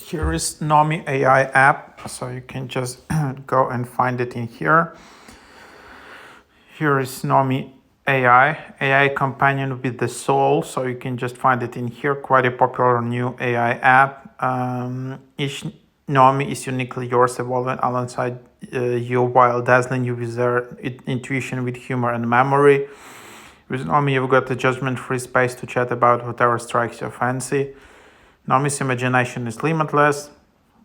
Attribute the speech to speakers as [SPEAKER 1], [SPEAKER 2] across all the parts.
[SPEAKER 1] Here is Nomi AI app, so you can just go and find it in here. Here is Nomi AI companion with the soul, so you can just find it in here. Quite a popular new AI app. Each Nomi is uniquely yours, evolving alongside you while dazzling you with their intuition, with humor and memory. With Nomi, you've got a judgment-free space to chat about whatever strikes your fancy. Nomi's imagination is limitless,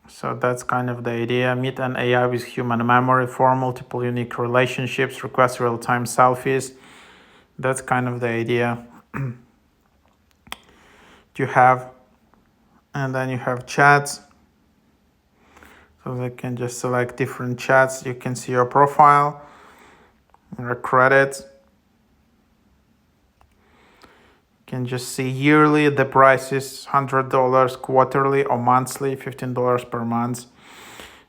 [SPEAKER 1] so that's kind of the idea. Meet an AI with human memory, form multiple unique relationships, request real-time selfies. That's kind of the idea. You have, and then you have chats. So they can just select different chats. You can see your profile, your credits. You can just see yearly. The price is $100, quarterly or monthly, $15 per month.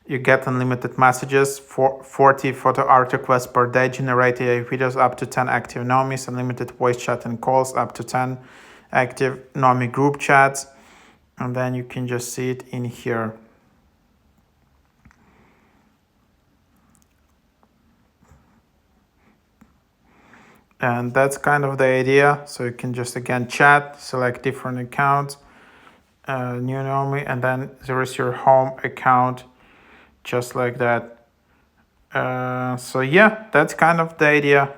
[SPEAKER 1] You get unlimited messages, 40 photo art requests per day, generate AI videos, up to 10 active Nomis, unlimited voice chat and calls, up to 10 active Nomi group chats. And then you can just see it in here. And that's kind of the idea. So you can just again chat, select different accounts, new Nomi, and then there is your home account, just like that. So yeah, that's kind of the idea.